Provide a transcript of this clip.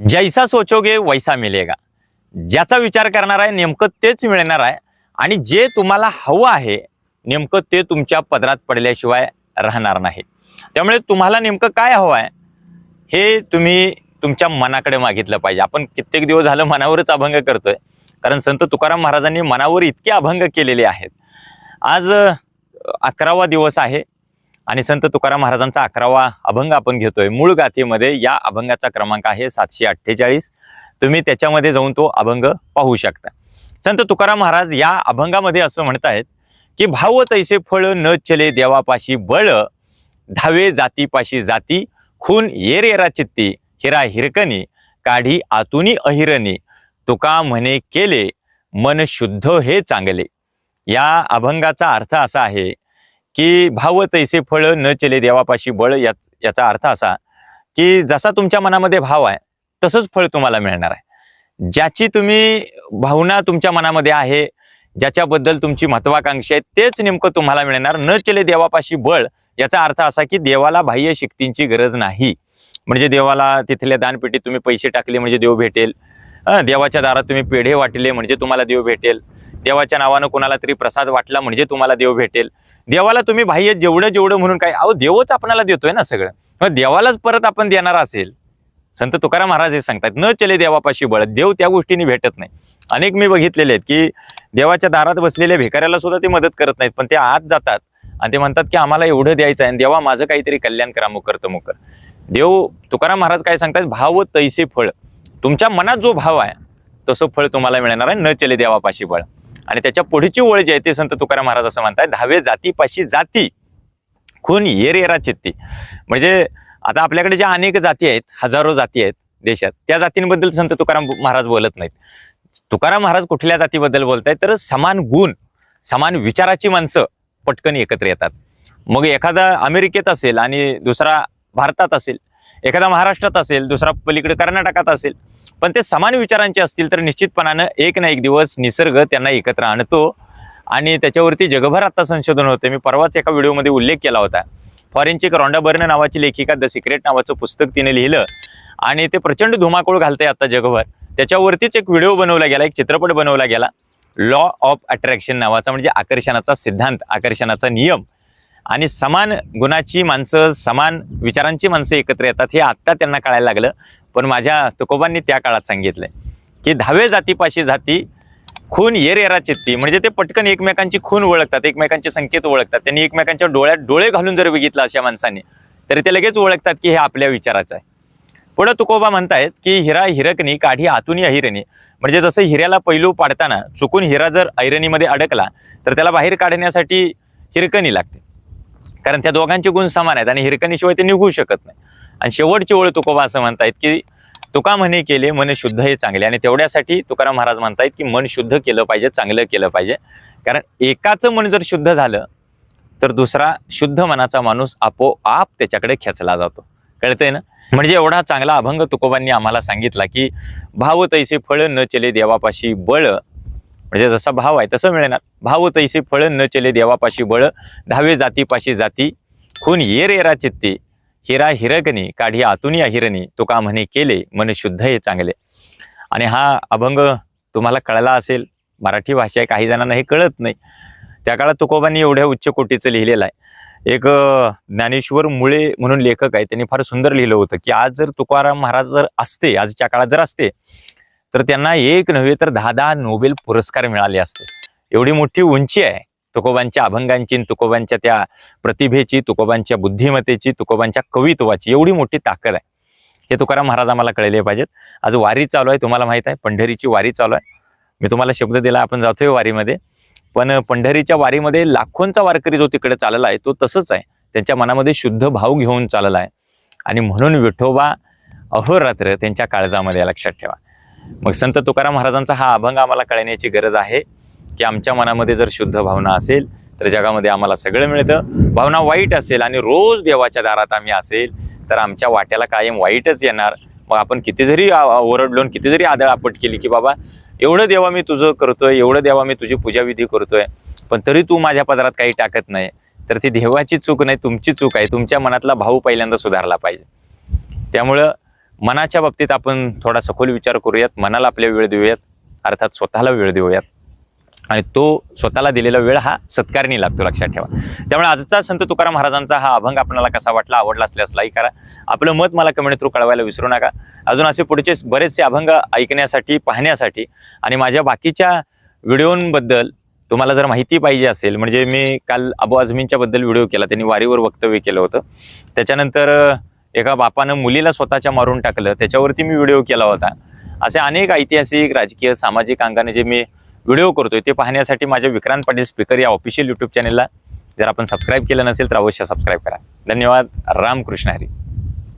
जैसा सोचोगे वैसा मिलेगा। ज्याचा विचार करणार आहे नेमकं तेच मिळणार आहे आणि जे तुम्हाला हवं आहे नेमकं ते तुमच्या पदरात पडल्याशिवाय राहणार नाही। त्यामुळे तुम्हाला नेमकं काय हवं आहे हे तुम्ही तुमच्या मनाकडे मागितलं पाहिजे। आपण कित्येक दिवस झालं मनावरच अभंग करतोय, कारण संत तुकाराम महाराजांनी मनावर इतके अभंग केलेले आहेत। आज 11वा दिवस आहे आणि संत तुकाराम महाराजांचा 11वा अभंग आपण घेतोय। मूळ गाथेमध्ये या अभंगाचा क्रमांक आहे 748। तुम्ही त्याच्यामध्ये जाऊन तो अभंग पाहू शकता। संत तुकाराम महाराज या अभंगामध्ये असं म्हणतायत की भाव तैसे फळ न चले देवापाशी बळ, धावे जातीपाशी जाती खून येरेरा चित्ती, हिरा हिरकणी काढी आतुनी अहिरणी, तुका म्हणे केले मन शुद्ध हे चांगले। या अभंगाचा अर्थ असा आहे की भाव तैसे फळ न चले देवापाशी बळ, याचा अर्थ असा की जसा तुमच्या मनामध्ये भाव आहे तसंच फळ तुम्हाला मिळणार आहे। ज्याची तुम्ही भावना तुमच्या मनामध्ये आहे, ज्याच्याबद्दल तुमची महत्वाकांक्षा आहे तेच नेमकं तुम्हाला मिळणार। न चले देवापाशी बळ याचा अर्थ असा की देवाला बाह्य शक्तींची गरज नाही। म्हणजे देवाला तिथल्या दानपेटीत तुम्ही पैसे टाकले म्हणजे देव भेटेल, देवाच्या दारात तुम्ही पेढे वाटले म्हणजे तुम्हाला देव भेटेल, देवाच्या नावानं कोणाला तरी प्रसाद वाटला म्हणजे तुम्हाला देव भेटेल। देवाला तुम्ही बाह्य जेवढं म्हणून काय, अहो देवच आपल्याला देतोय ना सगळं, मग देवालाच परत आपण देणार असेल। संत तुकाराम महाराज हे सांगतात न चले देवापाशी बळ, देव त्या गोष्टीने भेटत नाही। अनेक मी बघितलेले आहेत की देवाच्या दारात बसलेल्या भिकाऱ्याला सुद्धा ते मदत करत नाहीत, पण ते आत जातात आणि ते म्हणतात की आम्हाला एवढं द्यायचं आहे, देवा माझं काहीतरी कल्याण करा, मुकर तर मुकर। देव तुकाराम महाराज काय सांगतात, भाव तैसे फळ, तुमच्या मनात जो भाव आहे तसं फळ तुम्हाला मिळणार आहे। न चले देवापाशी बळ आणि त्याच्या पुढची ओळ जी आहे ते संत तुकाराम महाराज असं म्हणतात, धावे जातीपाशी जाती खून येरेरा चित्ती। म्हणजे आता आपल्याकडे ज्या अनेक जाती आहेत, हजारो जाती आहेत देशात, त्या जातींबद्दल संत तुकाराम महाराज बोलत नाहीत। तुकाराम महाराज कुठल्या जातीबद्दल बोलतायत तर समान गुण समान विचाराची माणसं पटकन एकत्र येतात। मग एखादा अमेरिकेत असेल आणि दुसरा भारतात असेल, एखादा महाराष्ट्रात असेल दुसरा पलीकडे कर्नाटकात असेल, पण ते समान विचारांचे असतील तर निश्चितपणानं एक ना एक दिवस निसर्ग त्यांना एकत्र आणतो आणि त्याच्यावरती जगभर आता संशोधन होते। मी परवाच एका व्हिडिओमध्ये उल्लेख केला होता, फॉरेनची रॉन्डा बर्न नावाची लेखिका द सिक्रेट नावाचं पुस्तक तिने लिहिलं आणि ते प्रचंड धुमाकूळ घालतंय आता जगभर। त्याच्यावरतीच एक व्हिडिओ बनवला गेला, एक चित्रपट बनवला गेला, लॉ ऑफ अट्रॅक्शन नावाचा, म्हणजे आकर्षणाचा सिद्धांत, आकर्षणाचा नियम। आणि समान गुणाची माणसं समान विचारांची माणसं एकत्र येतात हे आत्ता त्यांना कळायला लागलं, पण माझ्या तुकोबांनी त्या काळात सांगितलंय की धावे जातीपाशी जाती खून येरेरा चित्ती, म्हणजे ते पटकन एकमेकांची खून ओळखतात, एकमेकांचे संकेत ओळखतात। त्यांनी एकमेकांच्या डोळ्यात डोळे घालून जर बघितलं अशा माणसांनी तरी ते लगेच ओळखतात की हे आपल्या विचाराचं आहे। पुढे तुकोबा म्हणतायत की हिरा हिरकणी काढी आतुनी अहिरणी, म्हणजे जसं हिऱ्याला पैलू पाडताना चुकून हिरा जर ऐरणीमध्ये अडकला तर त्याला बाहेर काढण्यासाठी हिरकणी लागते, कारण त्या दोघांचे गुण समान आहेत आणि हिरकणीशिवाय ते निघू शकत नाही। आणि शेवटची ओळ तुकोबा असं म्हणतायत की तुका म्हणे केले मन शुद्ध हे चांगले, आणि तेवढ्यासाठी तुकाराम महाराज म्हणतायत की मन शुद्ध केलं पाहिजे, चांगलं केलं पाहिजे। कारण एकाचं मन जर शुद्ध झालं तर दुसरा शुद्ध मनाचा माणूस आपोआप त्याच्याकडे खेचला जातो। कळतंय ना? म्हणजे एवढा चांगला अभंग तुकोबांनी आम्हाला सांगितला की भाव तैसे फळ न चले देवापाशी बळ, म्हणजे जसा भाव आहे तसं मिळणार। भाव तैसे फळ न चले देवापाशी बळ, धावे जातीपाशी जाती खून येरेरा चित्ती, हिरा हिरकणी काढी आतुनी अहिरणी, तुका म्हणे केले मन शुद्ध हे चांगले। आणि हा अभंग तुम्हाला कळला असेल, मराठी भाषा आहे, काही जणांना हे कळत नाही। त्या काळात तुकोबांनी एवढ्या उच्च कोटीचं लिहिलेलं आहे। एक ज्ञानेश्वर मुळे म्हणून लेखक आहे, त्यांनी फार सुंदर लिहिलं होतं की आज जर तुकाराम महाराज जर असते, आजच्या काळात जर असते तर त्यांना एक नव्हे तर 10 नोबेल पुरस्कार मिळाले असते। एवढी मोठी उंची आहे तुकोबांच्या अभंगांची, तुकोबांच्या त्या प्रतिभेची, तुकोबांच्या बुद्धिमत्तेची, तुकोबांच्या कवित्वाची एवढी मोठी ताकद आहे। हे तुकाराम महाराज आम्हाला कळले पाहिजेत। आज वारी चालू आहे, तुम्हाला माहित आहे पंढरीची वारी चालू आहे। मी तुम्हाला शब्द दिला आपण जातोय वारीमध्ये, पण पंढरीच्या वारीमध्ये लाखोंचा वारकरी जो तिकडे चालला आहे तो तसंच आहे, त्यांच्या मनामध्ये शुद्ध भाव घेऊन चालला आहे आणि म्हणून विठोबा अहोरात्र त्यांच्या काळजामध्ये, लक्षात ठेवा। मग संत तुकाराम महाराजांचा हा अभंग आम्हाला कळण्याची गरज आहे की आमच्या मनामध्ये जर शुद्ध भावना असेल तर जगामध्ये आम्हाला सगळं मिळतं। भावना वाईट असेल आणि रोज देवाच्या दारात आम्ही असेल तर आमच्या वाट्याला कायम वाईटच येणार। मग आपण किती जरी ओरडलो, किती जरी आदळआपट केली की बाबा एवढं देवा मी तुझं करतोय, एवढं देवा मी तुझी पूजाविधी करतोय, पण तरी तू माझ्या पदरात काही टाकत नाही, तर ती देवाची चूक नाही, तुमची चूक आहे। तुमच्या मनातला भाव पहिल्यांदा सुधारला पाहिजे। त्यामुळं मनाच्या बाबतीत आपण थोडा सखोल विचार करूयात, मनाला आपल्या वेळ देऊयात, अर्थात स्वतःला वेळ देऊयात, आणि तो स्वतःला दिलेला वेळ हा सत्कारणी लागतो, लक्षात ठेवा. त्यामुळे आजचा संत तुकाराम महाराजांचा हा अभंग आपल्याला कसा वाटला, आवडला असल्यास लाईक करा. आपलं मत मला कमेंट थ्रू कळवायला विसरू नका. अजून असे पुढचे बरेचसे अभंग ऐकण्यासाठी, पाहण्यासाठी आणि माझ्या बाकीच्या व्हिडिओंबद्दल तुम्हाला जर माहिती पाहिजे असेल, म्हणजे मी काल अबू आझमींच्या बद्दल व्हिडिओ केला, त्यांनी वारीवर वक्तव्य केलं होतं. त्याच्यानंतर एका बापानं मुलीला स्वतःच्या मारून टाकलं, त्याच्यावरती मी व्हिडिओ केला होता. असे अनेक ऐतिहासिक, राजकीय, सामाजिक अंगाने जे मी व्हिडिओ करतोय ते पाहण्यासाठी माझ्या विक्रांत पाटील स्पीकर या ऑफिशियल यूट्यूब चॅनलला जर आपण सबस्क्राईब केलं नसेल तर अवश्य सबस्क्राईब करा. धन्यवाद. रामकृष्ण हरी.